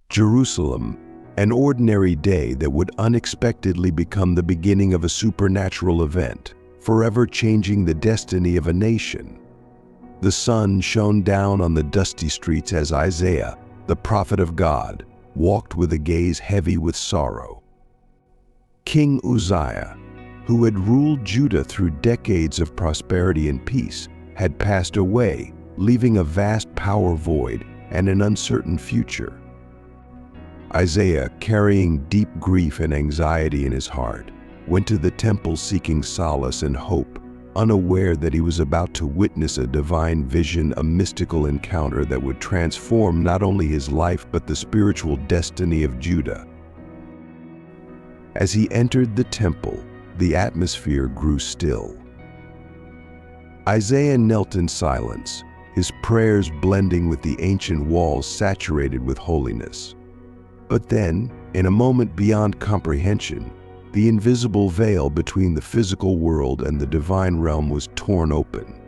Jerusalem, an ordinary day that would unexpectedly become the beginning of a supernatural event, forever changing the destiny of a nation. The sun shone down on the dusty streets as Isaiah, the prophet of God, walked with a gaze heavy with sorrow. King Uzziah, who had ruled Judah through decades of prosperity and peace, had passed away, leaving a vast power void and an uncertain future. Isaiah, carrying deep grief and anxiety in his heart, went to the temple seeking solace and hope, unaware that he was about to witness a divine vision, a mystical encounter that would transform not only his life but the spiritual destiny of Judah. As he entered the temple, the atmosphere grew still. Isaiah knelt in silence, his prayers blending with the ancient walls saturated with holiness. But then, in a moment beyond comprehension, the invisible veil between the physical world and the divine realm was torn open.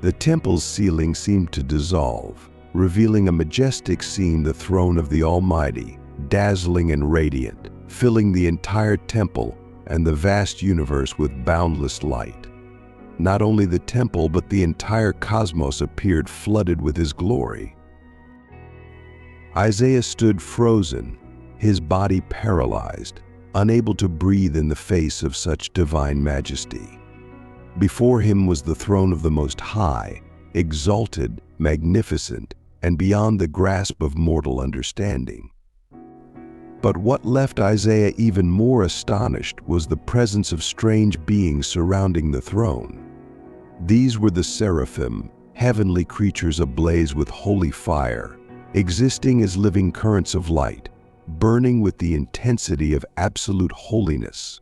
The temple's ceiling seemed to dissolve, revealing a majestic scene, the throne of the Almighty, dazzling and radiant, filling the entire temple and the vast universe with boundless light. Not only the temple, but the entire cosmos appeared flooded with his glory. Isaiah stood frozen, his body paralyzed, unable to breathe in the face of such divine majesty. Before him was the throne of the Most High, exalted, magnificent, and beyond the grasp of mortal understanding. But what left Isaiah even more astonished was the presence of strange beings surrounding the throne. These were the Seraphim, heavenly creatures ablaze with holy fire, existing as living currents of light, burning with the intensity of absolute holiness.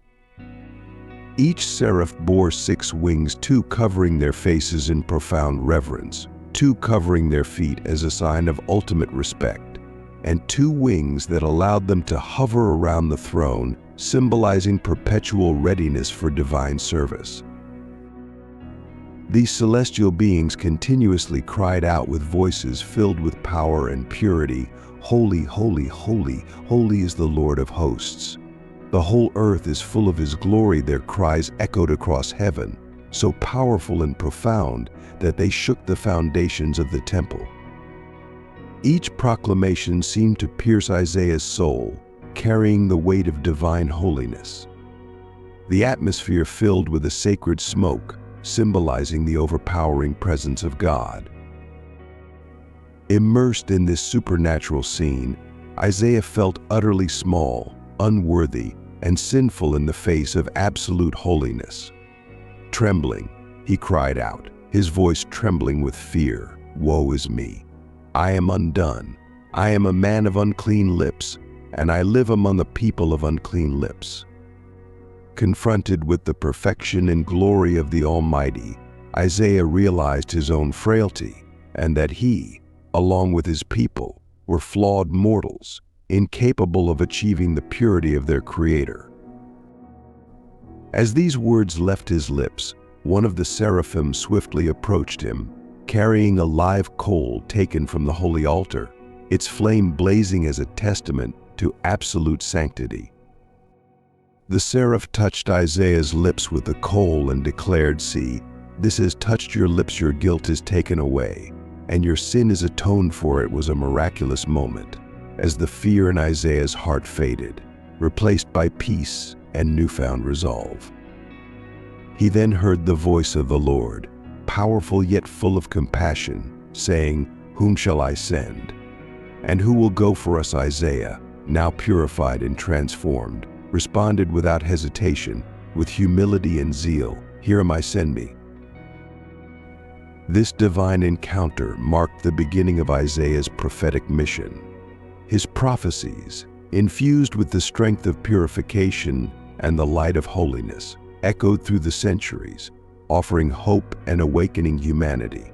Each seraph bore 6 wings, 2 covering their faces in profound reverence, 2 covering their feet as a sign of ultimate respect, and 2 wings that allowed them to hover around the throne, symbolizing perpetual readiness for divine service. These celestial beings continuously cried out with voices filled with power and purity, "Holy, holy, holy, holy is the Lord of hosts. The whole earth is full of his glory." Their cries echoed across heaven, so powerful and profound that they shook the foundations of the temple. Each proclamation seemed to pierce Isaiah's soul, carrying the weight of divine holiness. The atmosphere filled with a sacred smoke, symbolizing the overpowering presence of God. Immersed in this supernatural scene, Isaiah felt utterly small, unworthy, and sinful in the face of absolute holiness. Trembling, he cried out, his voice trembling with fear, "Woe is me! I am undone. I am a man of unclean lips, and I live among the people of unclean lips." Confronted with the perfection and glory of the Almighty, Isaiah realized his own frailty and that he, along with his people, were flawed mortals, incapable of achieving the purity of their Creator. As these words left his lips, one of the seraphim swiftly approached him, carrying a live coal taken from the holy altar, its flame blazing as a testament to absolute sanctity. The seraph touched Isaiah's lips with the coal and declared, "See, this has touched your lips, your guilt is taken away, and your sin is atoned for." It was a miraculous moment, as the fear in Isaiah's heart faded, replaced by peace and newfound resolve. He then heard the voice of the Lord, powerful yet full of compassion, saying, "Whom shall I send? And who will go for us?" Isaiah, now purified and transformed, responded without hesitation, with humility and zeal, "Here am I, send me." This divine encounter marked the beginning of Isaiah's prophetic mission. His prophecies, infused with the strength of purification and the light of holiness, echoed through the centuries, offering hope and awakening humanity.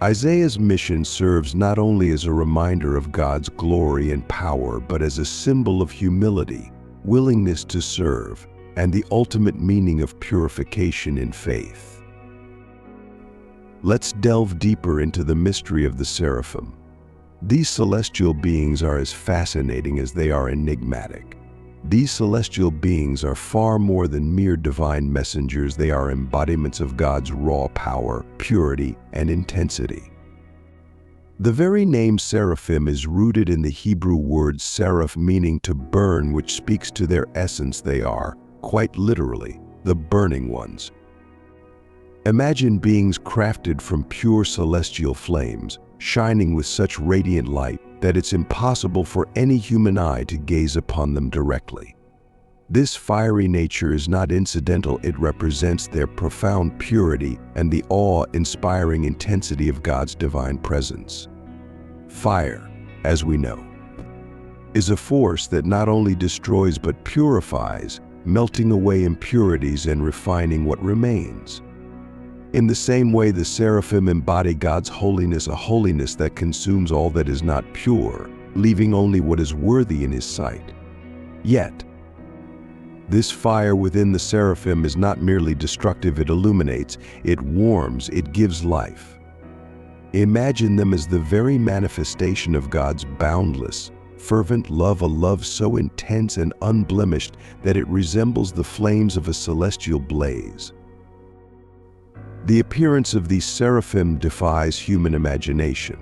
Isaiah's mission serves not only as a reminder of God's glory and power, but as a symbol of humility, willingness to serve, and the ultimate meaning of purification in faith. Let's delve deeper into the mystery of the seraphim. These celestial beings are as fascinating as they are enigmatic. These celestial beings are far more than mere divine messengers. They are embodiments of God's raw power, purity, and intensity. The very name Seraphim is rooted in the Hebrew word seraph, meaning to burn, which speaks to their essence. They are, quite literally, the burning ones. Imagine beings crafted from pure celestial flames, shining with such radiant light that it's impossible for any human eye to gaze upon them directly. This fiery nature is not incidental. It represents their profound purity and the awe-inspiring intensity of God's divine presence. Fire, as we know, is a force that not only destroys but purifies, melting away impurities and refining what remains. In the same way, the seraphim embody God's holiness, a holiness that consumes all that is not pure, leaving only what is worthy in His sight. Yet, this fire within the seraphim is not merely destructive. It illuminates, it warms, it gives life. Imagine them as the very manifestation of God's boundless, fervent love, a love so intense and unblemished that it resembles the flames of a celestial blaze. The appearance of these seraphim defies human imagination.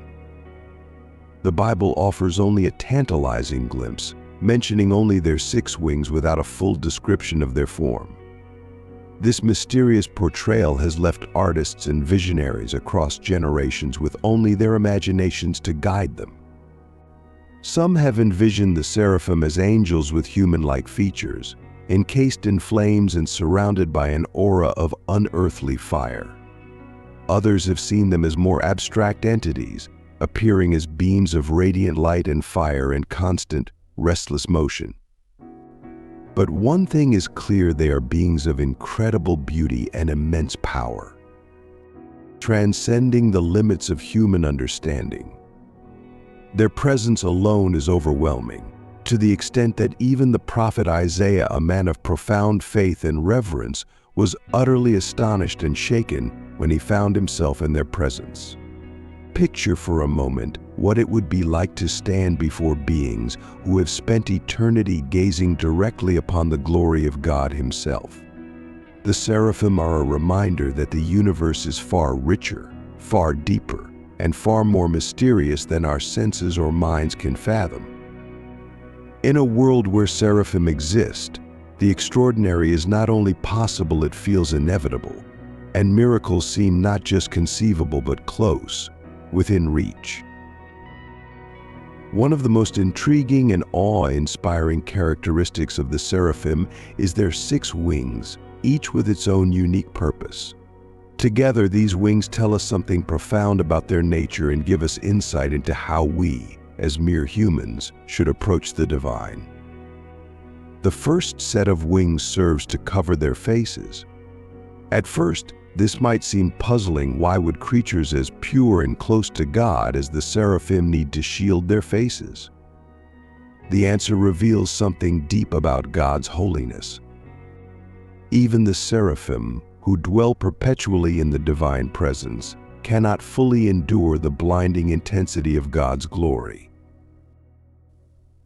The Bible offers only a tantalizing glimpse, mentioning only their 6 wings without a full description of their form. This mysterious portrayal has left artists and visionaries across generations with only their imaginations to guide them. Some have envisioned the seraphim as angels with human-like features, encased in flames and surrounded by an aura of unearthly fire. Others have seen them as more abstract entities, appearing as beams of radiant light and fire in constant, restless motion. But one thing is clear: they are beings of incredible beauty and immense power, transcending the limits of human understanding. Their presence alone is overwhelming, to the extent that even the prophet Isaiah, a man of profound faith and reverence, was utterly astonished and shaken when he found himself in their presence. Picture for a moment what it would be like to stand before beings who have spent eternity gazing directly upon the glory of God Himself. The seraphim are a reminder that the universe is far richer, far deeper, and far more mysterious than our senses or minds can fathom. In a world where seraphim exist, the extraordinary is not only possible, it feels inevitable, and miracles seem not just conceivable but close, within reach. One of the most intriguing and awe-inspiring characteristics of the seraphim is their 6 wings, each with its own unique purpose. Together, these wings tell us something profound about their nature and give us insight into how we, as mere humans, should approach the divine. The first set of wings serves to cover their faces. At first, this might seem puzzling. Why would creatures as pure and close to God as the seraphim need to shield their faces? The answer reveals something deep about God's holiness. Even the seraphim, who dwell perpetually in the divine presence, cannot fully endure the blinding intensity of God's glory.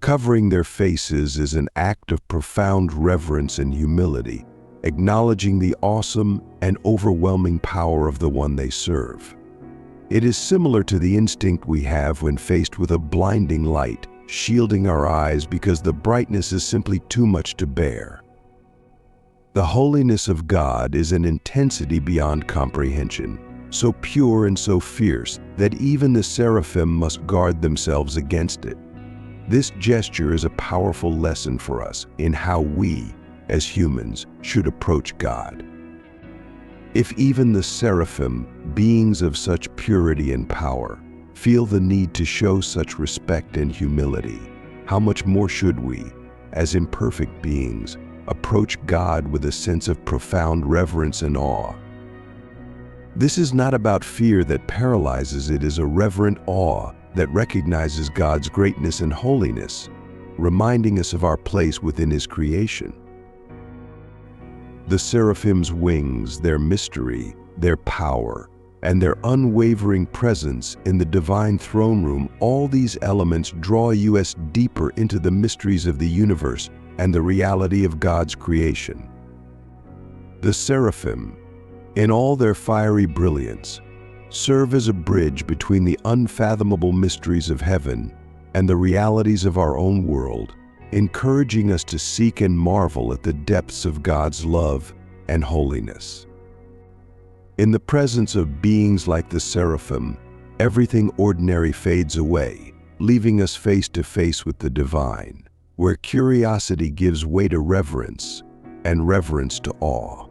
Covering their faces is an act of profound reverence and humility, acknowledging the awesome and overwhelming power of the one they serve. It is similar to the instinct we have when faced with a blinding light, shielding our eyes because the brightness is simply too much to bear. The holiness of God is an intensity beyond comprehension, so pure and so fierce that even the seraphim must guard themselves against it. This gesture is a powerful lesson for us in how we, as humans, should approach God. If even the seraphim, beings of such purity and power, feel the need to show such respect and humility, how much more should we, as imperfect beings, approach God with a sense of profound reverence and awe? This is not about fear that paralyzes. It is a reverent awe that recognizes God's greatness and holiness, reminding us of our place within His creation. The seraphim's wings, their mystery, their power, and their unwavering presence in the divine throne room, all these elements draw us deeper into the mysteries of the universe and the reality of God's creation. The Seraphim, in all their fiery brilliance, serve as a bridge between the unfathomable mysteries of heaven and the realities of our own world, encouraging us to seek and marvel at the depths of God's love and holiness. In the presence of beings like the Seraphim, everything ordinary fades away, leaving us face to face with the divine, where curiosity gives way to reverence and reverence to awe.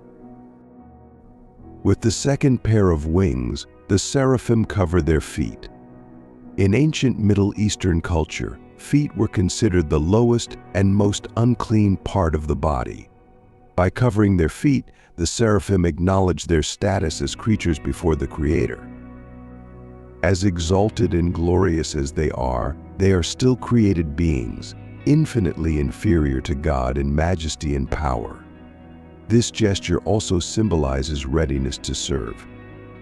With the second pair of wings, the Seraphim cover their feet. In ancient Middle Eastern culture, feet were considered the lowest and most unclean part of the body. By covering their feet, the Seraphim acknowledged their status as creatures before the Creator. As exalted and glorious as they are still created beings, infinitely inferior to God in majesty and power. This gesture also symbolizes readiness to serve.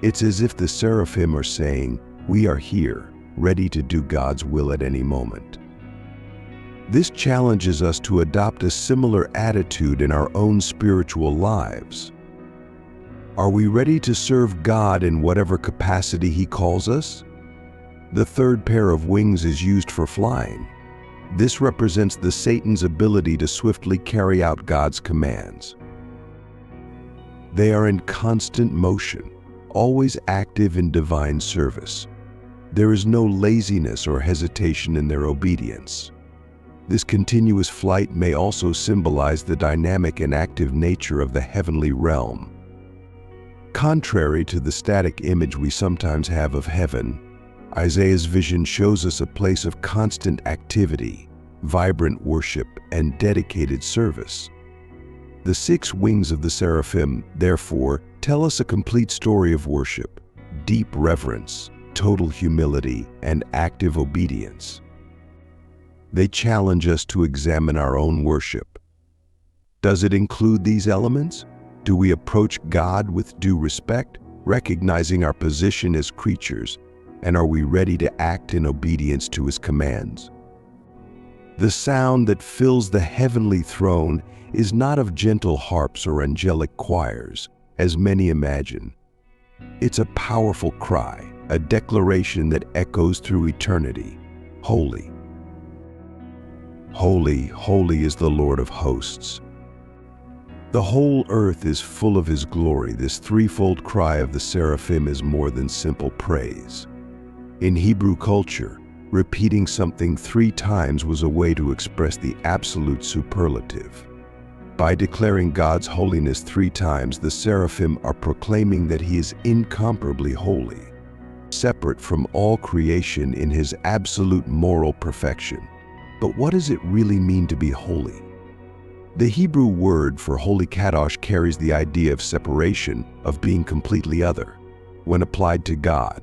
It's as if the Seraphim are saying, "We are here, ready to do God's will at any moment." This challenges us to adopt a similar attitude in our own spiritual lives. Are we ready to serve God in whatever capacity He calls us? The third pair of wings is used for flying. This represents the Satan's ability to swiftly carry out God's commands. They are in constant motion, always active in divine service. There is no laziness or hesitation in their obedience. This continuous flight may also symbolize the dynamic and active nature of the heavenly realm. Contrary to the static image we sometimes have of heaven, Isaiah's vision shows us a place of constant activity, vibrant worship, and dedicated service. The 6 wings of the Seraphim, therefore, tell us a complete story of worship, deep reverence, total humility, and active obedience. They challenge us to examine our own worship. Does it include these elements? Do we approach God with due respect, recognizing our position as creatures, and are we ready to act in obedience to His commands? The sound that fills the heavenly throne is not of gentle harps or angelic choirs, as many imagine. It's a powerful cry, a declaration that echoes through eternity. Holy, holy, holy is the Lord of hosts. The whole earth is full of His glory. This threefold cry of the Seraphim is more than simple praise. In Hebrew culture, repeating something 3 times was a way to express the absolute superlative. By declaring God's holiness 3 times, the Seraphim are proclaiming that He is incomparably holy, separate from all creation in His absolute moral perfection. But what does it really mean to be holy? The Hebrew word for holy kadosh carries the idea of separation, of being completely other. When applied to God,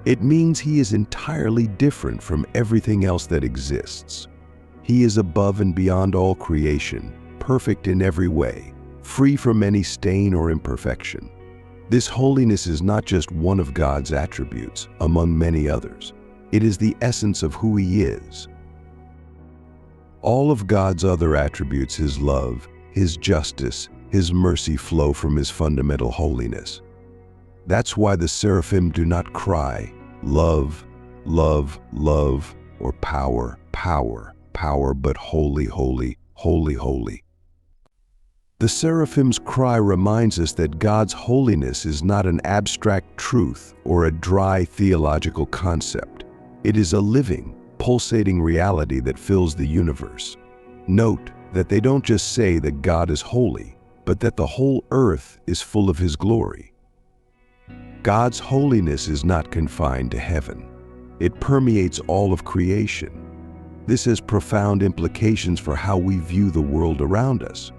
it means He is entirely different from everything else that exists. He is above and beyond all creation, perfect in every way, free from any stain or imperfection. This holiness is not just one of God's attributes, among many others. It is the essence of who He is. All of God's other attributes, His love, His justice, His mercy, flow from His fundamental holiness. That's why the Seraphim do not cry, "Love, love, love," or "Power, power, power," but "Holy, holy, holy, holy." The Seraphim's cry reminds us that God's holiness is not an abstract truth or a dry theological concept. It is a living, pulsating reality that fills the universe. Note that they don't just say that God is holy, but that the whole earth is full of His glory. God's holiness is not confined to heaven. It permeates all of creation. This has profound implications for how we view the world around us.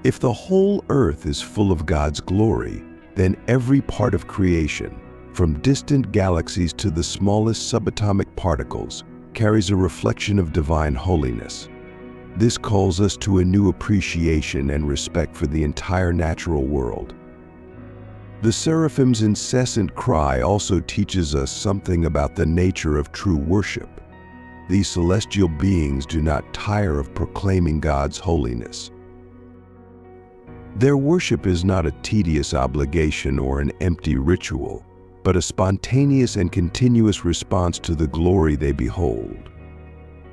If the whole earth is full of God's glory, then every part of creation, from distant galaxies to the smallest subatomic particles, carries a reflection of divine holiness. This calls us to a new appreciation and respect for the entire natural world. The seraphim's incessant cry also teaches us something about the nature of true worship. These celestial beings do not tire of proclaiming God's holiness. Their worship is not a tedious obligation or an empty ritual, but a spontaneous and continuous response to the glory they behold.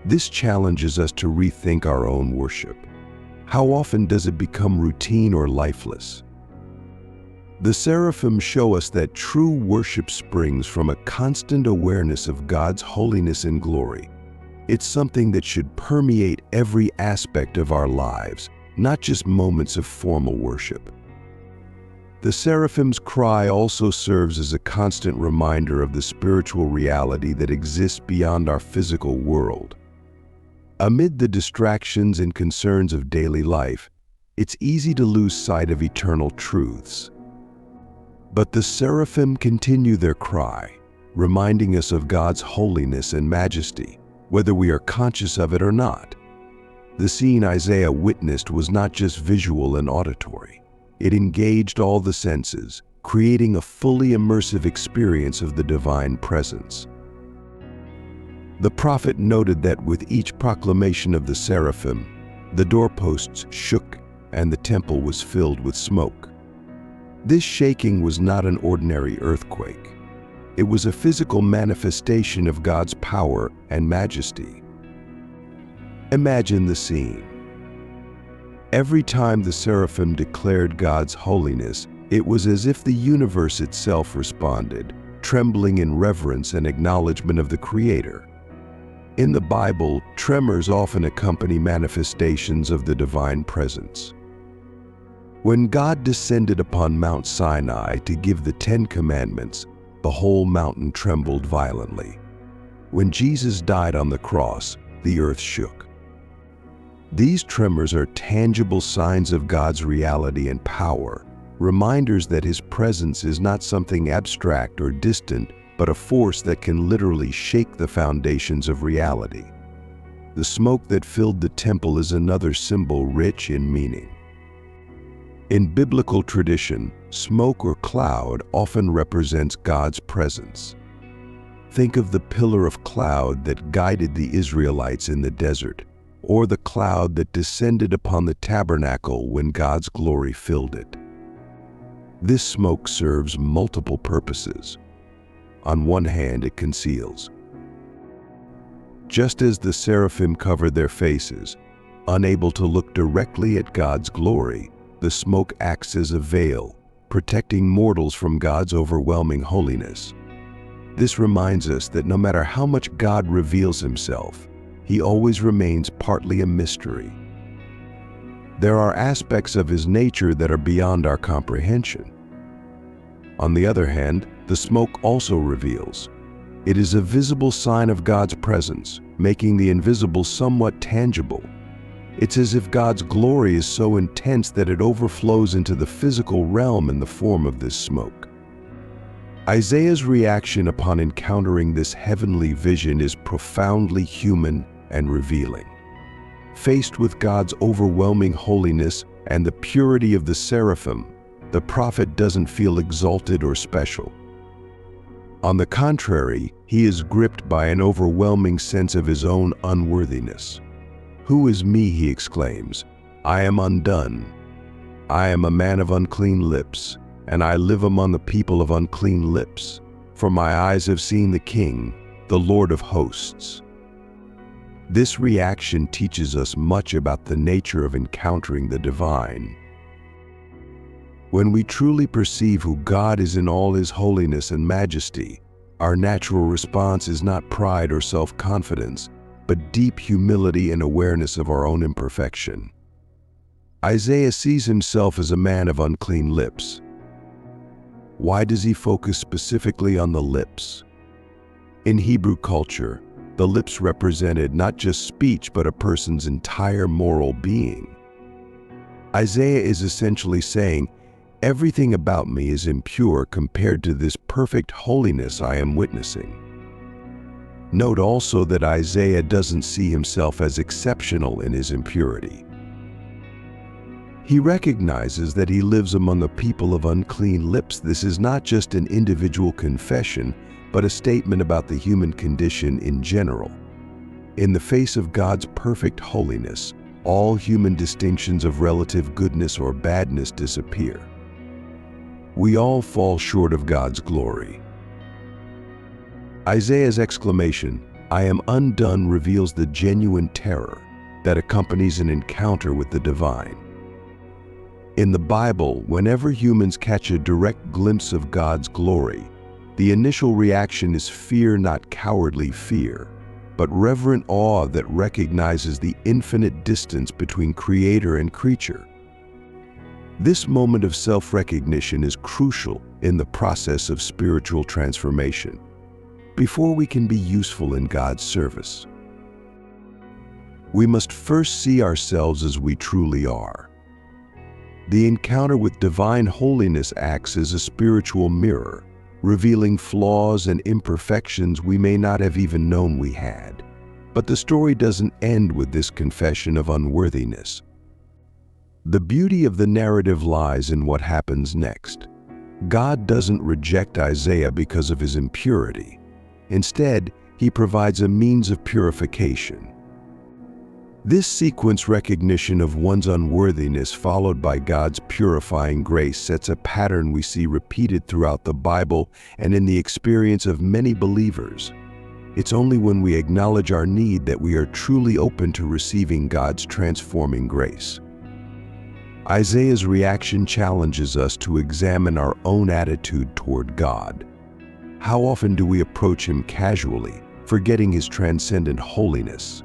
This challenges us to rethink our own worship. How often does it become routine or lifeless? The seraphim show us that true worship springs from a constant awareness of God's holiness and glory. It's something that should permeate every aspect of our lives, not just moments of formal worship. The seraphim's cry also serves as a constant reminder of the spiritual reality that exists beyond our physical world. Amid the distractions and concerns of daily life, it's easy to lose sight of eternal truths. But the seraphim continue their cry, reminding us of God's holiness and majesty, whether we are conscious of it or not. The scene Isaiah witnessed was not just visual and auditory. It engaged all the senses, creating a fully immersive experience of the divine presence. The prophet noted that with each proclamation of the seraphim, the doorposts shook and the temple was filled with smoke. This shaking was not an ordinary earthquake. It was a physical manifestation of God's power and majesty. Imagine the scene. Every time the seraphim declared God's holiness, it was as if the universe itself responded, trembling in reverence and acknowledgement of the Creator. In the Bible, tremors often accompany manifestations of the divine presence. When God descended upon Mount Sinai to give the Ten Commandments, the whole mountain trembled violently. When Jesus died on the cross, the earth shook. These tremors are tangible signs of God's reality and power, reminders that His presence is not something abstract or distant, but a force that can literally shake the foundations of reality. The smoke that filled the temple is another symbol rich in meaning. In biblical tradition, smoke or cloud often represents God's presence. Think of the pillar of cloud that guided the Israelites in the desert, or the cloud that descended upon the tabernacle when God's glory filled it. This smoke serves multiple purposes. On one hand, it conceals. Just as the seraphim covered their faces, unable to look directly at God's glory, the smoke acts as a veil, protecting mortals from God's overwhelming holiness. This reminds us that no matter how much God reveals Himself, He always remains partly a mystery. There are aspects of His nature that are beyond our comprehension. On the other hand, the smoke also reveals. It is a visible sign of God's presence, making the invisible somewhat tangible. It's as if God's glory is so intense that it overflows into the physical realm in the form of this smoke. Isaiah's reaction upon encountering this heavenly vision is profoundly human and revealing. Faced with God's overwhelming holiness and the purity of the seraphim, the prophet doesn't feel exalted or special. On the contrary, he is gripped by an overwhelming sense of his own unworthiness. "Who is me?" he exclaims. "I am undone. I am a man of unclean lips, and I live among the people of unclean lips. For my eyes have seen the King, the Lord of hosts." This reaction teaches us much about the nature of encountering the divine. When we truly perceive who God is in all His holiness and majesty, our natural response is not pride or self-confidence, but deep humility and awareness of our own imperfection. Isaiah sees himself as a man of unclean lips. Why does he focus specifically on the lips? In Hebrew culture, the lips represented not just speech but a person's entire moral being. Isaiah is essentially saying, everything about me is impure compared to this perfect holiness I am witnessing. Note also that Isaiah doesn't see himself as exceptional in his impurity. He recognizes that he lives among a people of unclean lips. This is not just an individual confession, but a statement about the human condition in general. In the face of God's perfect holiness, all human distinctions of relative goodness or badness disappear. We all fall short of God's glory. Isaiah's exclamation, "I am undone," reveals the genuine terror that accompanies an encounter with the divine. In the Bible, whenever humans catch a direct glimpse of God's glory, the initial reaction is fear, not cowardly fear, but reverent awe that recognizes the infinite distance between creator and creature. This moment of self-recognition is crucial in the process of spiritual transformation, before we can be useful in God's service. We must first see ourselves as we truly are. The encounter with divine holiness acts as a spiritual mirror, revealing flaws and imperfections we may not have even known we had. But the story doesn't end with this confession of unworthiness. The beauty of the narrative lies in what happens next. God doesn't reject Isaiah because of his impurity. Instead, he provides a means of purification. This sequence recognition of one's unworthiness followed by God's purifying grace sets a pattern we see repeated throughout the Bible and in the experience of many believers. It's only when we acknowledge our need that we are truly open to receiving God's transforming grace. Isaiah's reaction challenges us to examine our own attitude toward God. How often do we approach him casually, forgetting his transcendent holiness?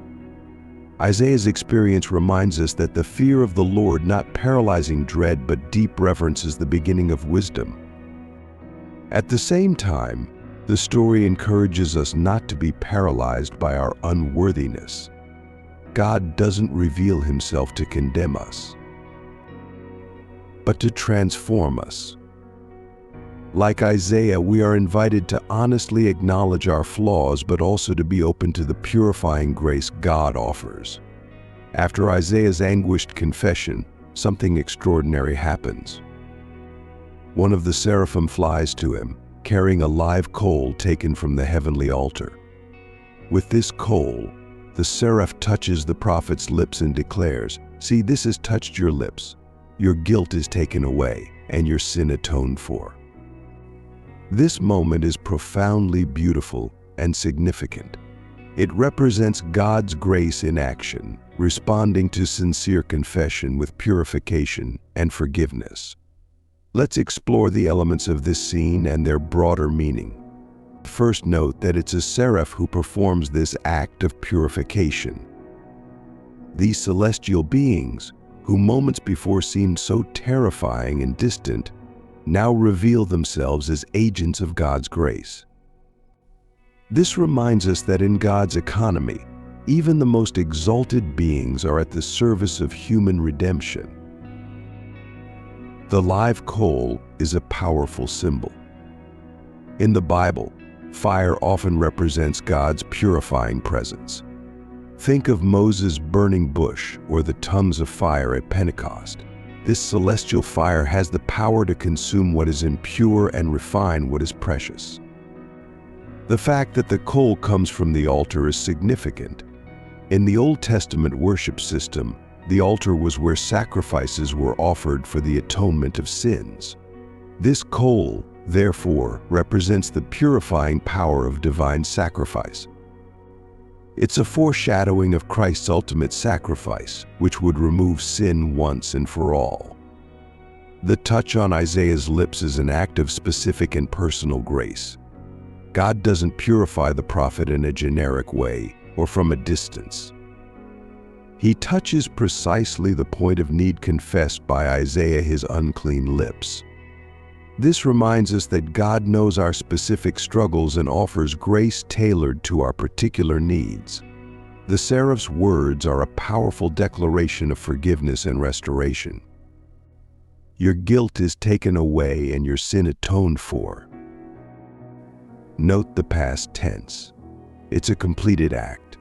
Isaiah's experience reminds us that the fear of the Lord, not paralyzing dread but deep reverence, is the beginning of wisdom. At the same time, the story encourages us not to be paralyzed by our unworthiness. God doesn't reveal himself to condemn us, but to transform us. Like Isaiah, we are invited to honestly acknowledge our flaws, but also to be open to the purifying grace God offers. After Isaiah's anguished confession, something extraordinary happens. One of the seraphim flies to him, carrying a live coal taken from the heavenly altar. With this coal, the seraph touches the prophet's lips and declares, "See, this has touched your lips. Your guilt is taken away, and your sin atoned for." This moment is profoundly beautiful and significant. It represents God's grace in action, responding to sincere confession with purification and forgiveness. Let's explore the elements of this scene and their broader meaning. First, note that it's a seraph who performs this act of purification. These celestial beings, who moments before seemed so terrifying and distant, now reveal themselves as agents of God's grace. This reminds us that in God's economy, even the most exalted beings are at the service of human redemption. The live coal is a powerful symbol. In the Bible, fire often represents God's purifying presence. Think of Moses' burning bush or the tongues of fire at Pentecost. This celestial fire has the power to consume what is impure and refine what is precious. The fact that the coal comes from the altar is significant. In the Old Testament worship system, the altar was where sacrifices were offered for the atonement of sins. This coal, therefore, represents the purifying power of divine sacrifice. It's a foreshadowing of Christ's ultimate sacrifice, which would remove sin once and for all. The touch on Isaiah's lips is an act of specific and personal grace. God doesn't purify the prophet in a generic way or from a distance. He touches precisely the point of need confessed by Isaiah, his unclean lips. This reminds us that God knows our specific struggles and offers grace tailored to our particular needs. The seraph's words are a powerful declaration of forgiveness and restoration. Your guilt is taken away and your sin atoned for. Note the past tense. It's a completed act.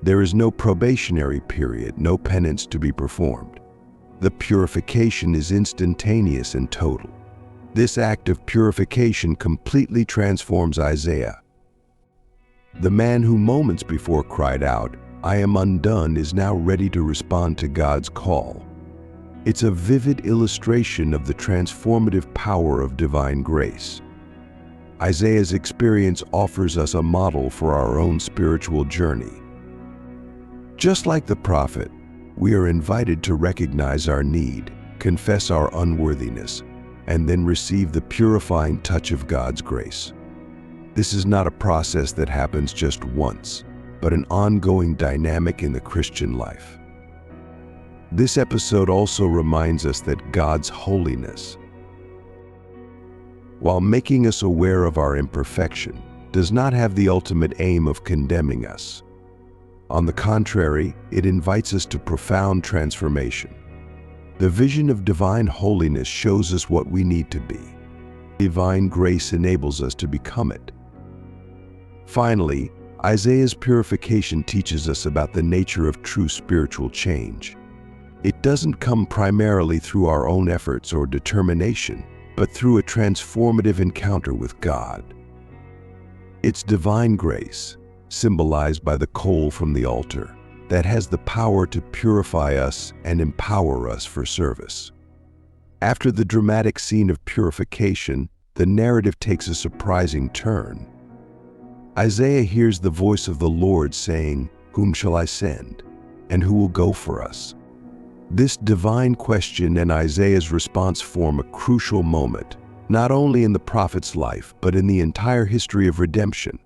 There is no probationary period, no penance to be performed. The purification is instantaneous and total. This act of purification completely transforms Isaiah. The man who moments before cried out, "I am undone," is now ready to respond to God's call. It's a vivid illustration of the transformative power of divine grace. Isaiah's experience offers us a model for our own spiritual journey. Just like the prophet, we are invited to recognize our need, confess our unworthiness, and then receive the purifying touch of God's grace. This is not a process that happens just once, but an ongoing dynamic in the Christian life. This episode also reminds us that God's holiness, while making us aware of our imperfection, does not have the ultimate aim of condemning us. On the contrary, it invites us to profound transformation. The vision of divine holiness shows us what we need to be. Divine grace enables us to become it. Finally, Isaiah's purification teaches us about the nature of true spiritual change. It doesn't come primarily through our own efforts or determination, but through a transformative encounter with God. It's divine grace, symbolized by the coal from the altar, that has the power to purify us and empower us for service. After the dramatic scene of purification, the narrative takes a surprising turn. Isaiah hears the voice of the Lord saying, "Whom shall I send? And who will go for us?" This divine question and Isaiah's response form a crucial moment, not only in the prophet's life, but in the entire history of redemption.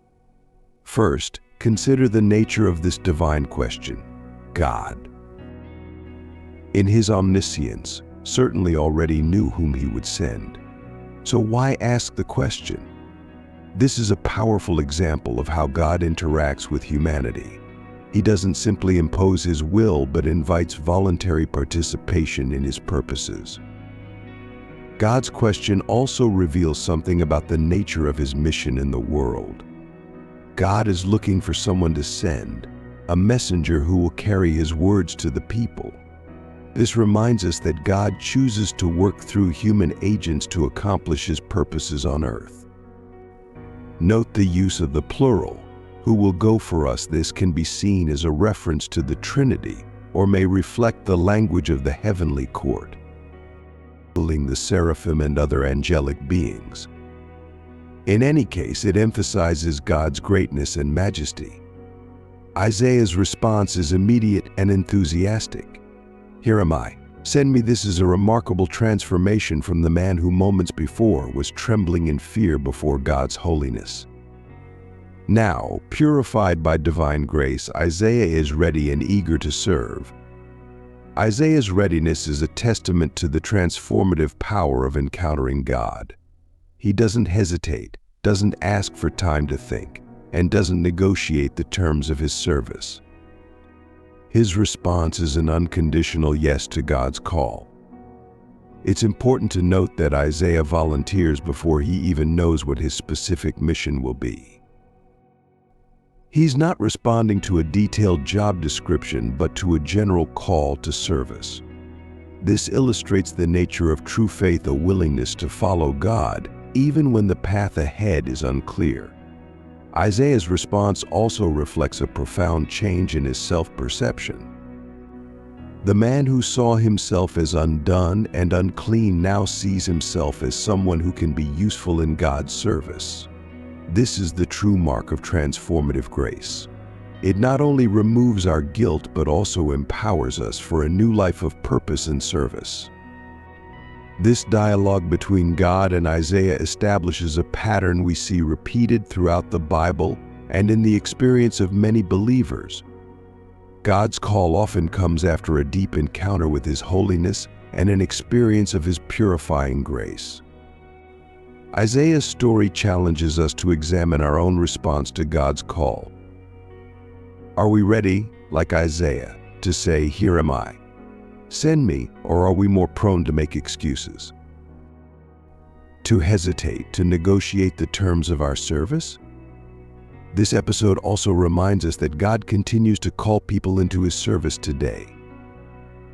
First, consider the nature of this divine question. God, in his omniscience, certainly already knew whom he would send. So why ask the question? This is a powerful example of how God interacts with humanity. He doesn't simply impose his will, but invites voluntary participation in his purposes. God's question also reveals something about the nature of his mission in the world. God is looking for someone to send, a messenger who will carry his words to the people. This reminds us that God chooses to work through human agents to accomplish his purposes on earth. Note the use of the plural, "who will go for us." This can be seen as a reference to the Trinity, or may reflect the language of the heavenly court, including the Seraphim and other angelic beings. In any case, it emphasizes God's greatness and majesty. Isaiah's response is immediate and enthusiastic. "Here am I. Send me." This is a remarkable transformation from the man who moments before was trembling in fear before God's holiness. Now, purified by divine grace, Isaiah is ready and eager to serve. Isaiah's readiness is a testament to the transformative power of encountering God. He doesn't hesitate, doesn't ask for time to think, and doesn't negotiate the terms of his service. His response is an unconditional yes to God's call. It's important to note that Isaiah volunteers before he even knows what his specific mission will be. He's not responding to a detailed job description, but to a general call to service. This illustrates the nature of true faith, a willingness to follow God, even when the path ahead is unclear. Isaiah's response also reflects a profound change in his self-perception. The man who saw himself as undone and unclean now sees himself as someone who can be useful in God's service. This is the true mark of transformative grace. It not only removes our guilt, but also empowers us for a new life of purpose and service. This dialogue between God and Isaiah establishes a pattern we see repeated throughout the Bible and in the experience of many believers. God's call often comes after a deep encounter with his holiness and an experience of his purifying grace. Isaiah's story challenges us to examine our own response to God's call. Are we ready, like Isaiah, to say, "Here am I, send me," or are we more prone to make excuses, to hesitate, to negotiate the terms of our service? This episode also reminds us that God continues to call people into his service today.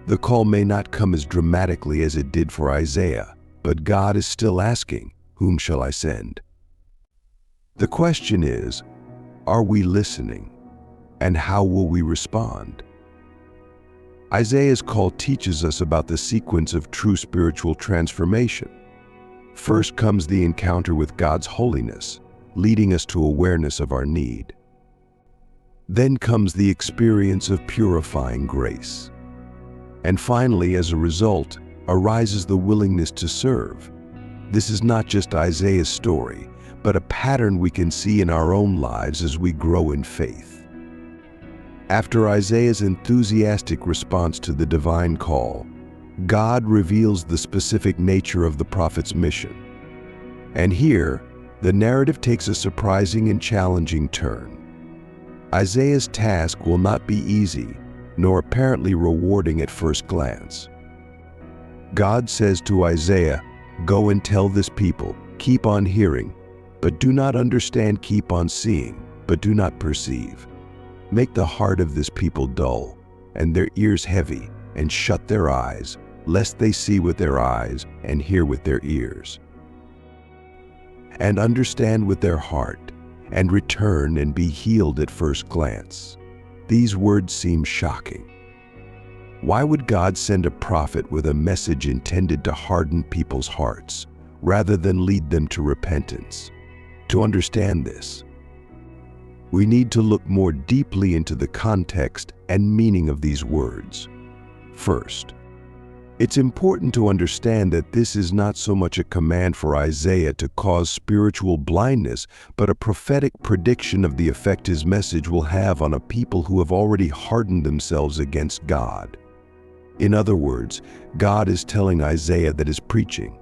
The call may not come as dramatically as it did for Isaiah, but God is still asking, "Whom shall I send?" The question is, are we listening? And how will we respond? Isaiah's call teaches us about the sequence of true spiritual transformation. First comes the encounter with God's holiness, leading us to awareness of our need. Then comes the experience of purifying grace. And finally, as a result, arises the willingness to serve. This is not just Isaiah's story, but a pattern we can see in our own lives as we grow in faith. After Isaiah's enthusiastic response to the divine call, God reveals the specific nature of the prophet's mission. And here, the narrative takes a surprising and challenging turn. Isaiah's task will not be easy, nor apparently rewarding at first glance. God says to Isaiah, "Go and tell this people, keep on hearing, but do not understand, keep on seeing, but do not perceive. Make the heart of this people dull, and their ears heavy, and shut their eyes, lest they see with their eyes and hear with their ears, and understand with their heart, and return and be healed at first glance." These words seem shocking. Why would God send a prophet with a message intended to harden people's hearts, rather than lead them to repentance? To understand this, we need to look more deeply into the context and meaning of these words. First, it's important to understand that this is not so much a command for Isaiah to cause spiritual blindness, but a prophetic prediction of the effect his message will have on a people who have already hardened themselves against God. In other words, God is telling Isaiah that his preaching,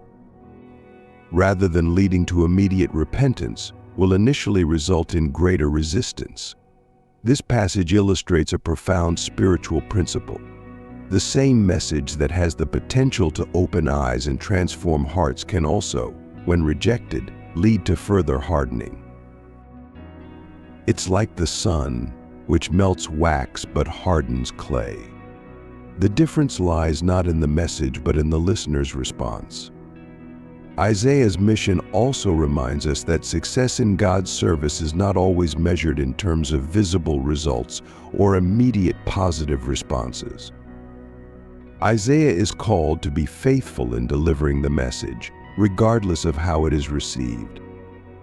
rather than leading to immediate repentance, will initially result in greater resistance. This passage illustrates a profound spiritual principle. The same message that has the potential to open eyes and transform hearts can also, when rejected, lead to further hardening. It's like the sun, which melts wax but hardens clay. The difference lies not in the message but in the listener's response. Isaiah's mission also reminds us that success in God's service is not always measured in terms of visible results or immediate positive responses. Isaiah is called to be faithful in delivering the message, regardless of how it is received.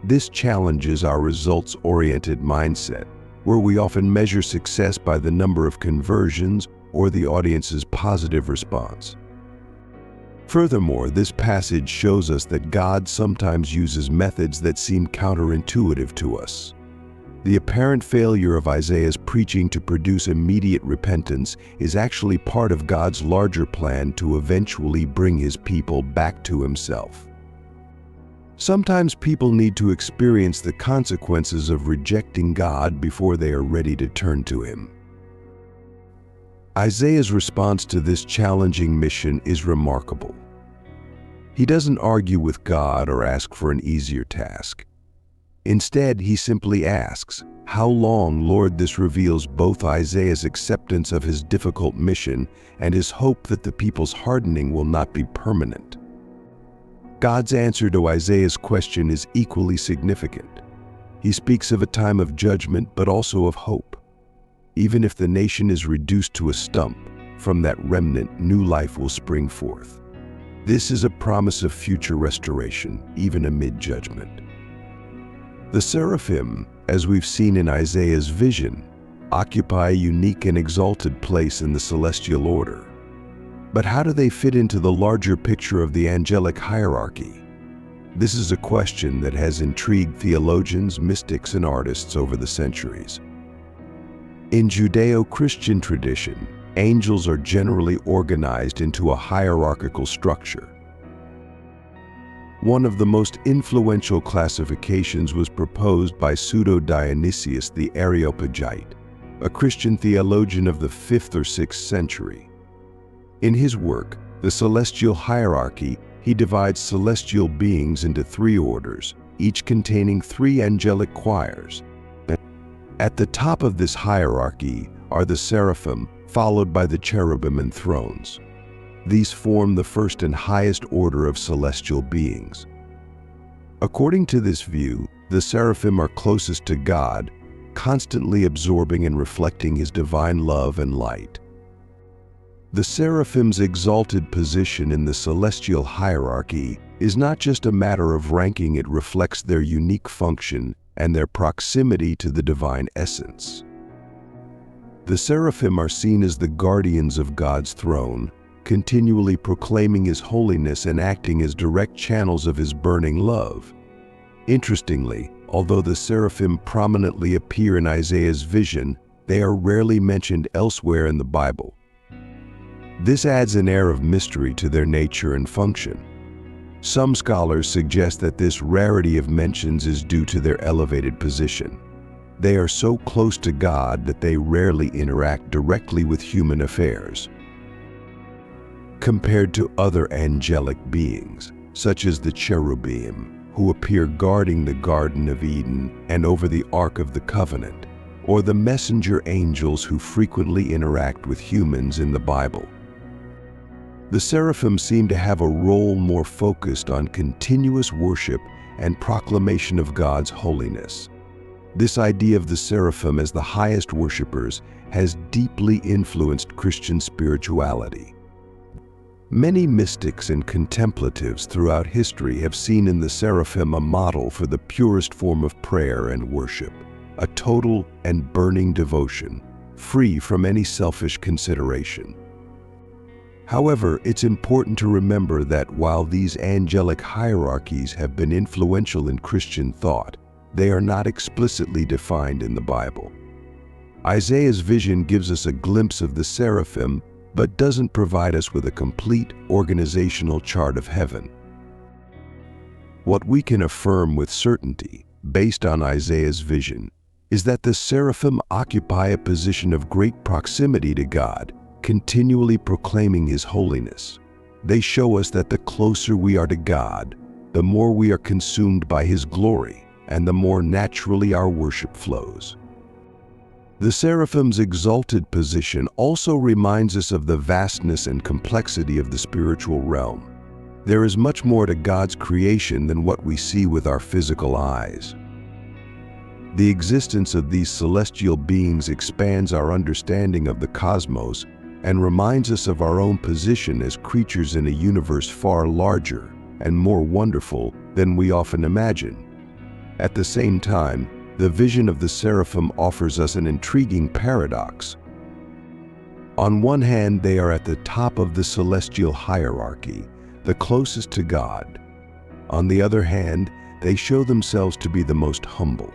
This challenges our results-oriented mindset, where we often measure success by the number of conversions or the audience's positive response. Furthermore, this passage shows us that God sometimes uses methods that seem counterintuitive to us. The apparent failure of Isaiah's preaching to produce immediate repentance is actually part of God's larger plan to eventually bring his people back to himself. Sometimes people need to experience the consequences of rejecting God before they are ready to turn to him. Isaiah's response to this challenging mission is remarkable. He doesn't argue with God or ask for an easier task. Instead, he simply asks, "How long, Lord?" This reveals both Isaiah's acceptance of his difficult mission and his hope that the people's hardening will not be permanent. God's answer to Isaiah's question is equally significant. He speaks of a time of judgment, but also of hope. Even if the nation is reduced to a stump, from that remnant, new life will spring forth. This is a promise of future restoration, even amid judgment. The Seraphim, as we've seen in Isaiah's vision, occupy a unique and exalted place in the celestial order. But how do they fit into the larger picture of the angelic hierarchy? This is a question that has intrigued theologians, mystics, and artists over the centuries. In Judeo-Christian tradition, angels are generally organized into a hierarchical structure. One of the most influential classifications was proposed by Pseudo-Dionysius the Areopagite, a Christian theologian of the 5th or 6th century. In his work, The Celestial Hierarchy, he divides celestial beings into 3 orders, each containing 3 angelic choirs. At the top of this hierarchy are the Seraphim, followed by the cherubim and thrones. These form the first and highest order of celestial beings. According to this view, the seraphim are closest to God, constantly absorbing and reflecting His divine love and light. The seraphim's exalted position in the celestial hierarchy is not just a matter of ranking, it reflects their unique function and their proximity to the divine essence. The seraphim are seen as the guardians of God's throne, continually proclaiming His holiness and acting as direct channels of His burning love. Interestingly, although the seraphim prominently appear in Isaiah's vision, they are rarely mentioned elsewhere in the Bible. This adds an air of mystery to their nature and function. Some scholars suggest that this rarity of mentions is due to their elevated position. They are so close to God that they rarely interact directly with human affairs. Compared to other angelic beings, such as the cherubim, who appear guarding the Garden of Eden and over the Ark of the Covenant, or the messenger angels who frequently interact with humans in the Bible. The seraphim seem to have a role more focused on continuous worship and proclamation of God's holiness. This idea of the seraphim as the highest worshipers has deeply influenced Christian spirituality. Many mystics and contemplatives throughout history have seen in the seraphim a model for the purest form of prayer and worship, a total and burning devotion, free from any selfish consideration. However, it's important to remember that while these angelic hierarchies have been influential in Christian thought, they are not explicitly defined in the Bible. Isaiah's vision gives us a glimpse of the seraphim, but doesn't provide us with a complete organizational chart of heaven. What we can affirm with certainty, based on Isaiah's vision, is that the seraphim occupy a position of great proximity to God, continually proclaiming His holiness. They show us that the closer we are to God, the more we are consumed by His glory, and the more naturally our worship flows. The seraphim's exalted position also reminds us of the vastness and complexity of the spiritual realm. There is much more to God's creation than what we see with our physical eyes. The existence of these celestial beings expands our understanding of the cosmos and reminds us of our own position as creatures in a universe far larger and more wonderful than we often imagine. At the same time, the vision of the seraphim offers us an intriguing paradox. On one hand, they are at the top of the celestial hierarchy, the closest to God. On the other hand, they show themselves to be the most humble,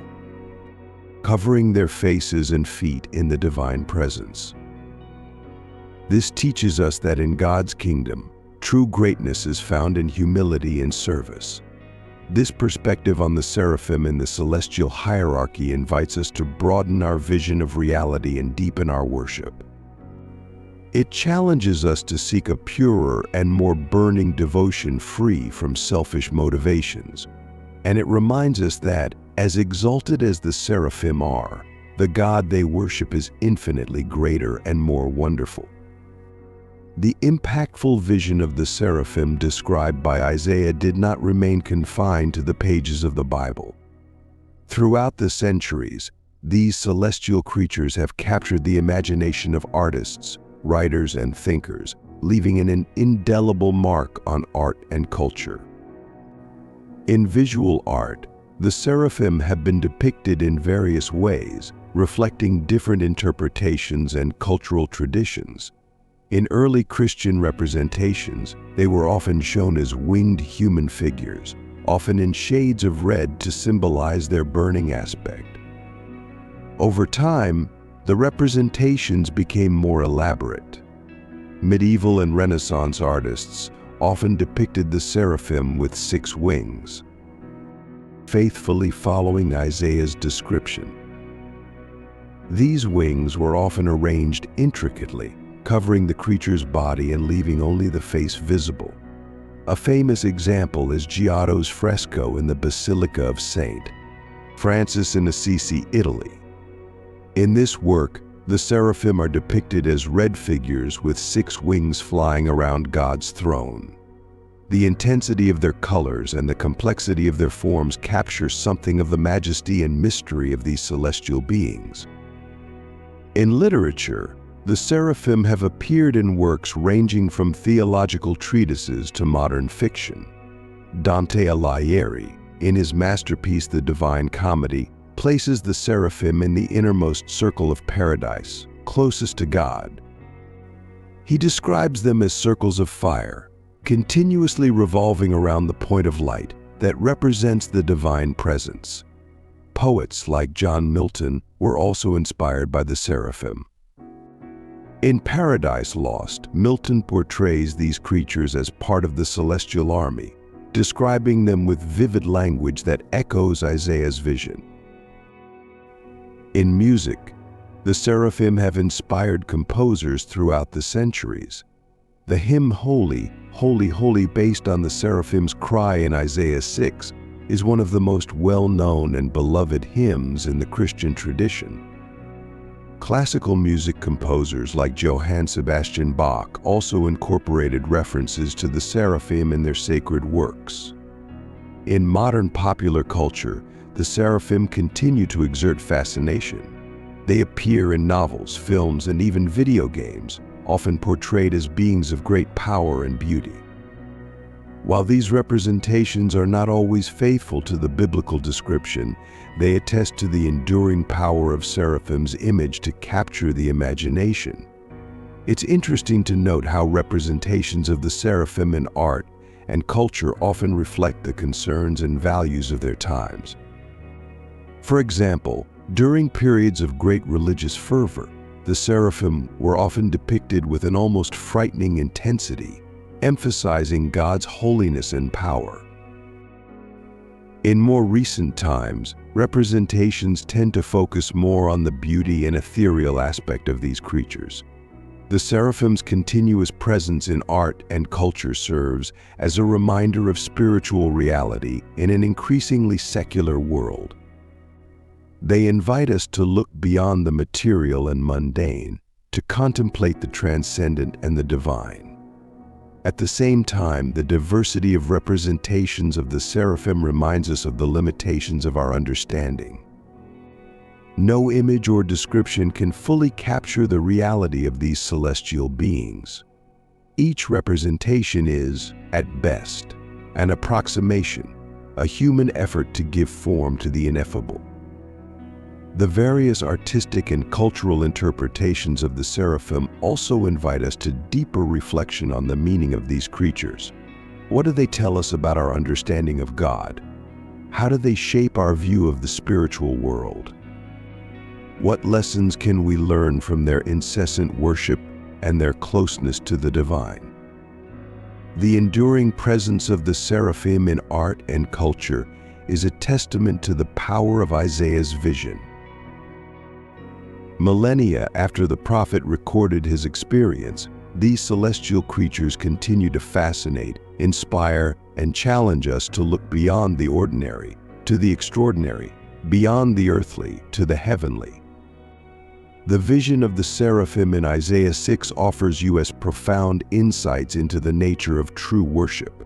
covering their faces and feet in the divine presence. This teaches us that in God's kingdom, true greatness is found in humility and service. This perspective on the seraphim in the celestial hierarchy invites us to broaden our vision of reality and deepen our worship. It challenges us to seek a purer and more burning devotion free from selfish motivations. And it reminds us that, as exalted as the seraphim are, the God they worship is infinitely greater and more wonderful. The impactful vision of the seraphim described by Isaiah did not remain confined to the pages of the Bible. Throughout the centuries, these celestial creatures have captured the imagination of artists, writers, and thinkers, leaving an indelible mark on art and culture. In visual art, the seraphim have been depicted in various ways, reflecting different interpretations and cultural traditions. In early Christian representations, they were often shown as winged human figures, often in shades of red to symbolize their burning aspect. Over time, the representations became more elaborate. Medieval and Renaissance artists often depicted the seraphim with 6 wings, faithfully following Isaiah's description. These wings were often arranged intricately, covering the creature's body and leaving only the face visible. A famous example is Giotto's fresco in the Basilica of St. Francis in Assisi, Italy. In this work, The seraphim are depicted as red figures with 6 wings flying around God's throne. The intensity of their colors and the complexity of their forms capture something of the majesty and mystery of these celestial beings. In literature, the seraphim have appeared in works ranging from theological treatises to modern fiction. Dante Alighieri, in his masterpiece The Divine Comedy, places the seraphim in the innermost circle of paradise, closest to God. He describes them as circles of fire, continuously revolving around the point of light that represents the divine presence. Poets like John Milton were also inspired by the seraphim. In Paradise Lost, Milton portrays these creatures as part of the celestial army, describing them with vivid language that echoes Isaiah's vision. In music, the seraphim have inspired composers throughout the centuries. The hymn Holy, Holy, Holy, based on the seraphim's cry in Isaiah 6, is one of the most well-known and beloved hymns in the Christian tradition. Classical music composers like Johann Sebastian Bach also incorporated references to the seraphim in their sacred works. In modern popular culture, the seraphim continue to exert fascination. They appear in novels, films, and even video games, often portrayed as beings of great power and beauty. While these representations are not always faithful to the biblical description, they attest to the enduring power of seraphim's image to capture the imagination. It's interesting to note how representations of the seraphim in art and culture often reflect the concerns and values of their times. For example, during periods of great religious fervor, the seraphim were often depicted with an almost frightening intensity, emphasizing God's holiness and power. In more recent times, representations tend to focus more on the beauty and ethereal aspect of these creatures. The seraphim's continuous presence in art and culture serves as a reminder of spiritual reality in an increasingly secular world. They invite us to look beyond the material and mundane, to contemplate the transcendent and the divine. At the same time, the diversity of representations of the seraphim reminds us of the limitations of our understanding. No image or description can fully capture the reality of these celestial beings. Each representation is, at best, an approximation, a human effort to give form to the ineffable. The various artistic and cultural interpretations of the seraphim also invite us to deeper reflection on the meaning of these creatures. What do they tell us about our understanding of God? How do they shape our view of the spiritual world? What lessons can we learn from their incessant worship and their closeness to the divine? The enduring presence of the seraphim in art and culture is a testament to the power of Isaiah's vision. Millennia after the prophet recorded his experience, these celestial creatures continue to fascinate, inspire, and challenge us to look beyond the ordinary to the extraordinary, beyond the earthly to the heavenly. The vision of the seraphim in Isaiah 6 offers us profound insights into the nature of true worship.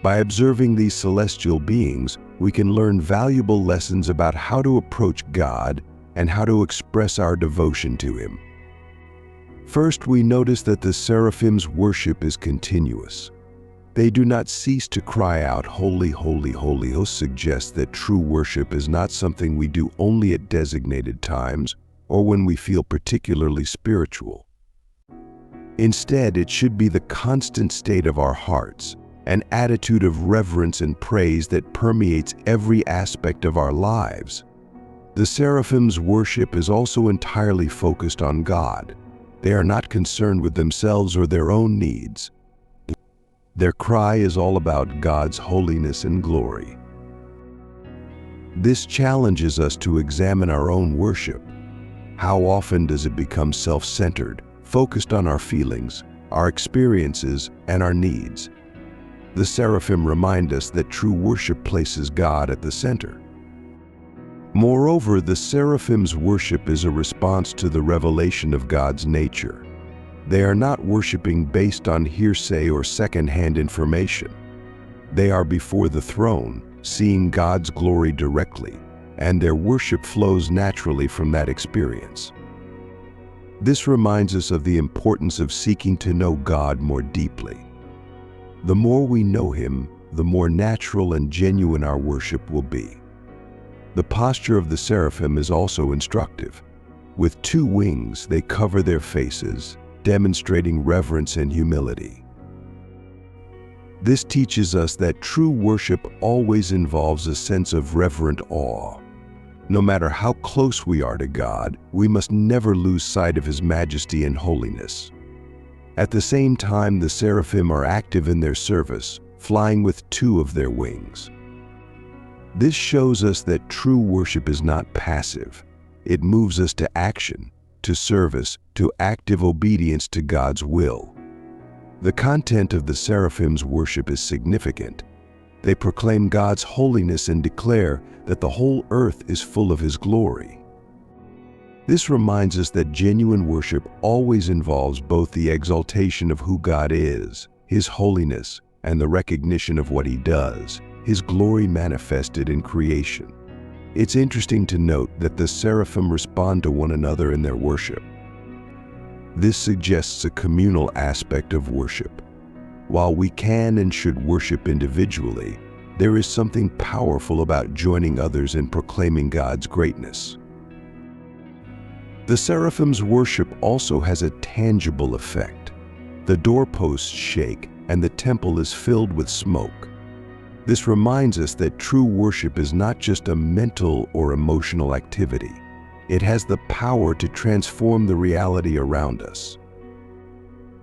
By observing these celestial beings, we can learn valuable lessons about how to approach God and how to express our devotion to Him. First, we notice that the seraphim's worship is continuous. They do not cease to cry out, "Holy, holy, holy." This suggests that true worship is not something we do only at designated times or when we feel particularly spiritual. Instead, it should be the constant state of our hearts, an attitude of reverence and praise that permeates every aspect of our lives. The seraphim's worship is also entirely focused on God. They are not concerned with themselves or their own needs. Their cry is all about God's holiness and glory. This challenges us to examine our own worship. How often does it become self-centered, focused on our feelings, our experiences, and our needs? The seraphim remind us that true worship places God at the center. Moreover, the Seraphim's worship is a response to the revelation of God's nature. They are not worshiping based on hearsay or second-hand information. They are before the throne, seeing God's glory directly, and their worship flows naturally from that experience. This reminds us of the importance of seeking to know God more deeply. The more we know Him, the more natural and genuine our worship will be. The posture of the seraphim is also instructive. With 2 wings, they cover their faces, demonstrating reverence and humility. This teaches us that true worship always involves a sense of reverent awe. No matter how close we are to God, we must never lose sight of His majesty and holiness. At the same time, the seraphim are active in their service, flying with 2 of their wings. This shows us that true worship is not passive. It moves us to action, to service, to active obedience to God's will. The content of the seraphim's worship is significant. They proclaim God's holiness and declare that the whole earth is full of His glory. This reminds us that genuine worship always involves both the exaltation of who God is, His holiness, and the recognition of what He does, His glory manifested in creation. It's interesting to note that the seraphim respond to one another in their worship. This suggests a communal aspect of worship. While we can and should worship individually, there is something powerful about joining others in proclaiming God's greatness. The seraphim's worship also has a tangible effect. The doorposts shake and the temple is filled with smoke. This reminds us that true worship is not just a mental or emotional activity. It has the power to transform the reality around us.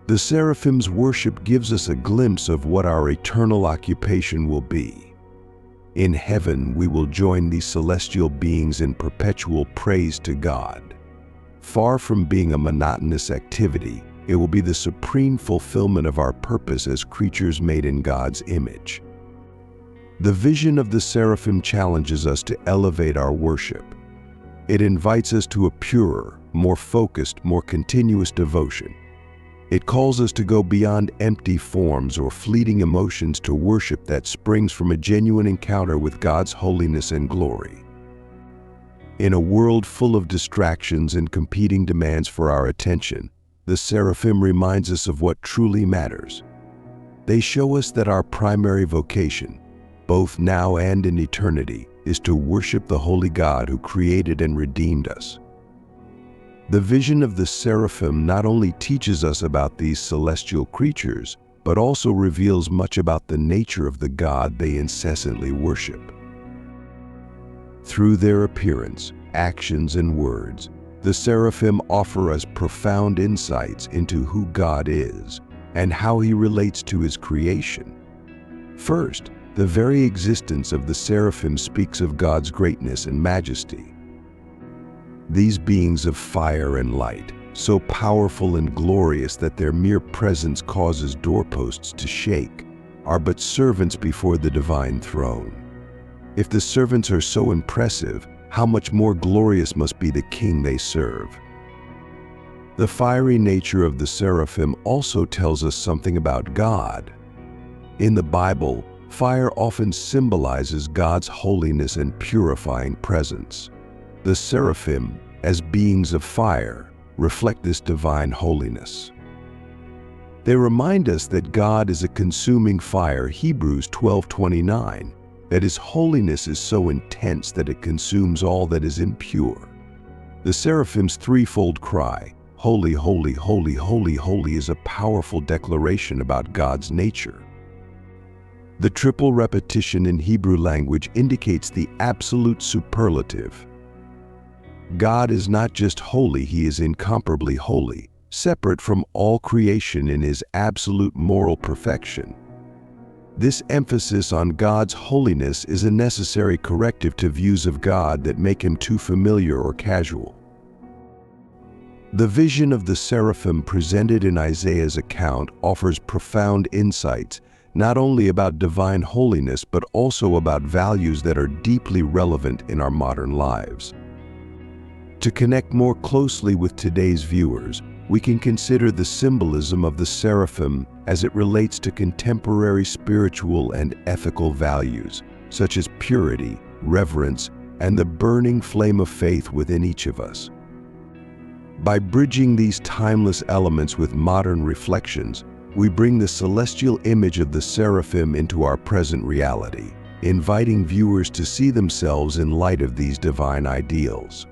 The seraphim's worship gives us a glimpse of what our eternal occupation will be. In heaven, we will join these celestial beings in perpetual praise to God. Far from being a monotonous activity, it will be the supreme fulfillment of our purpose as creatures made in God's image. The vision of the seraphim challenges us to elevate our worship. It invites us to a purer, more focused, more continuous devotion. It calls us to go beyond empty forms or fleeting emotions to worship that springs from a genuine encounter with God's holiness and glory. In a world full of distractions and competing demands for our attention, the seraphim reminds us of what truly matters. They show us that our primary vocation, both now and in eternity, is to worship the holy God who created and redeemed us. The vision of the seraphim not only teaches us about these celestial creatures, but also reveals much about the nature of the God they incessantly worship. Through their appearance, actions, and words, the seraphim offer us profound insights into who God is and how He relates to His creation. First, the very existence of the seraphim speaks of God's greatness and majesty. These beings of fire and light, so powerful and glorious that their mere presence causes doorposts to shake, are but servants before the divine throne. If the servants are so impressive, how much more glorious must be the King they serve? The fiery nature of the seraphim also tells us something about God. In the Bible, fire often symbolizes God's holiness and purifying presence. The seraphim, as beings of fire, reflect this divine holiness. They remind us that God is a consuming fire, Hebrews 12:29, that His holiness is so intense that it consumes all that is impure. The seraphim's threefold cry, "Holy, holy, holy, holy, holy," is a powerful declaration about God's nature. The triple repetition in Hebrew language indicates the absolute superlative. God is not just holy, He is incomparably holy, separate from all creation in His absolute moral perfection. This emphasis on God's holiness is a necessary corrective to views of God that make Him too familiar or casual. The vision of the seraphim presented in Isaiah's account offers profound insights not only about divine holiness but also about values that are deeply relevant in our modern lives. To connect more closely with today's viewers, we can consider the symbolism of the seraphim as it relates to contemporary spiritual and ethical values, such as purity, reverence, and the burning flame of faith within each of us. By bridging these timeless elements with modern reflections, we bring the celestial image of the seraphim into our present reality, inviting viewers to see themselves in light of these divine ideals.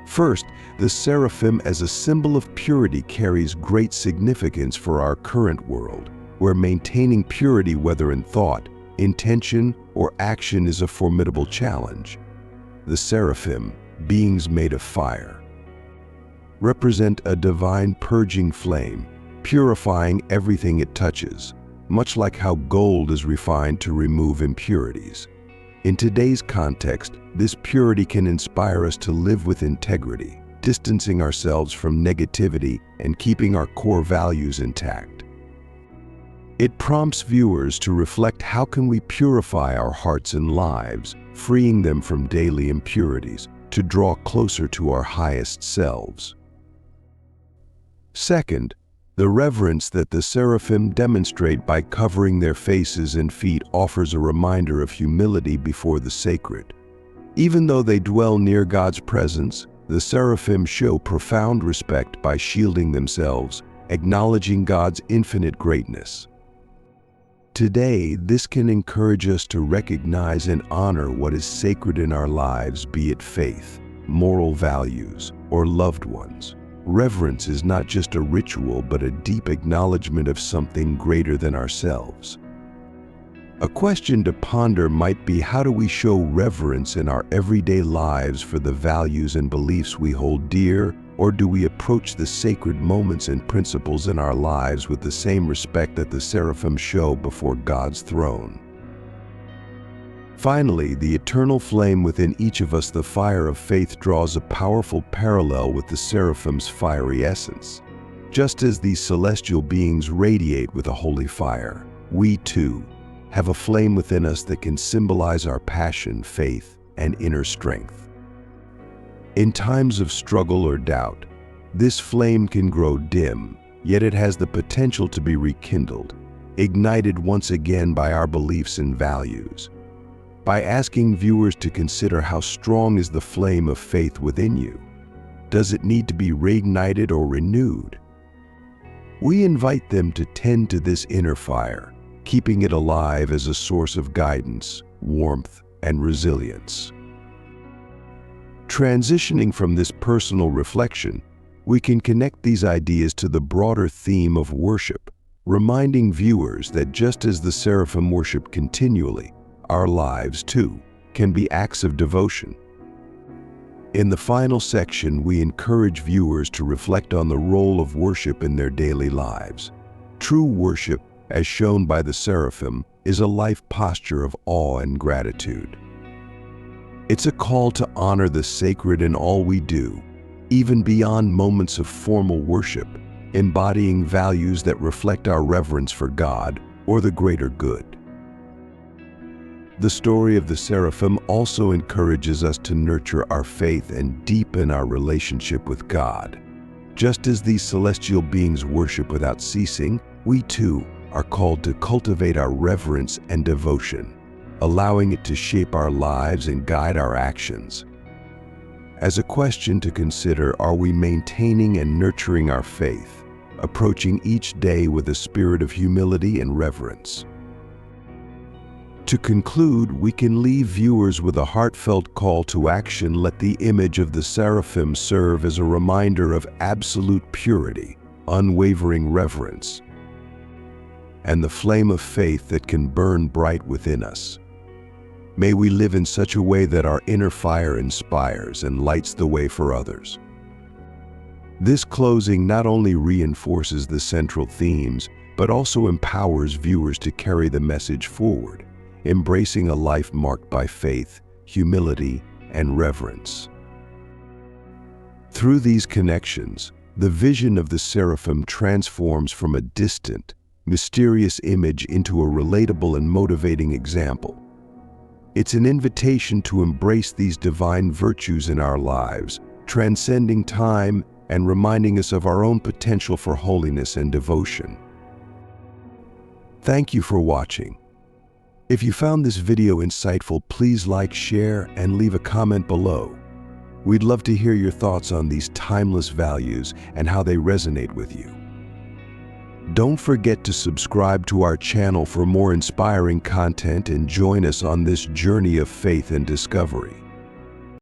First, the seraphim as a symbol of purity carries great significance for our current world, where maintaining purity, whether in thought, intention, or action, is a formidable challenge. The seraphim, beings made of fire, represent a divine purging flame, purifying everything it touches, much like how gold is refined to remove impurities. In today's context, this purity can inspire us to live with integrity, distancing ourselves from negativity and keeping our core values intact. It prompts viewers to reflect, how can we purify our hearts and lives, freeing them from daily impurities, to draw closer to our highest selves. Second, the reverence that the seraphim demonstrate by covering their faces and feet offers a reminder of humility before the sacred. Even though they dwell near God's presence, the seraphim show profound respect by shielding themselves, acknowledging God's infinite greatness. Today, this can encourage us to recognize and honor what is sacred in our lives, be it faith, moral values, or loved ones. Reverence is not just a ritual, but a deep acknowledgement of something greater than ourselves. A question to ponder might be, how do we show reverence in our everyday lives for the values and beliefs we hold dear, or do we approach the sacred moments and principles in our lives with the same respect that the seraphim show before God's throne? Finally, the eternal flame within each of us, the fire of faith, draws a powerful parallel with the seraphim's fiery essence. Just as these celestial beings radiate with a holy fire, we too have a flame within us that can symbolize our passion, faith, and inner strength. In times of struggle or doubt, this flame can grow dim, yet it has the potential to be rekindled, ignited once again by our beliefs and values. By asking viewers to consider, how strong is the flame of faith within you? Does it need to be reignited or renewed? We invite them to tend to this inner fire, keeping it alive as a source of guidance, warmth, and resilience. Transitioning from this personal reflection, we can connect these ideas to the broader theme of worship, reminding viewers that just as the seraphim worship continually, our lives, too, can be acts of devotion. In the final section, we encourage viewers to reflect on the role of worship in their daily lives. True worship, as shown by the seraphim, is a life posture of awe and gratitude. It's a call to honor the sacred in all we do, even beyond moments of formal worship, embodying values that reflect our reverence for God or the greater good. The story of the seraphim also encourages us to nurture our faith and deepen our relationship with God. Just as these celestial beings worship without ceasing, we too are called to cultivate our reverence and devotion, allowing it to shape our lives and guide our actions. As a question to consider, are we maintaining and nurturing our faith, approaching each day with a spirit of humility and reverence? To conclude, we can leave viewers with a heartfelt call to action. Let the image of the seraphim serve as a reminder of absolute purity, unwavering reverence, and the flame of faith that can burn bright within us. May we live in such a way that our inner fire inspires and lights the way for others. This closing not only reinforces the central themes, but also empowers viewers to carry the message forward, embracing a life marked by faith, humility, and reverence. Through these connections, the vision of the seraphim transforms from a distant, mysterious image into a relatable and motivating example. It's an invitation to embrace these divine virtues in our lives, transcending time and reminding us of our own potential for holiness and devotion. Thank you for watching. If you found this video insightful, please like, share, and leave a comment below. We'd love to hear your thoughts on these timeless values and how they resonate with you. Don't forget to subscribe to our channel for more inspiring content and join us on this journey of faith and discovery.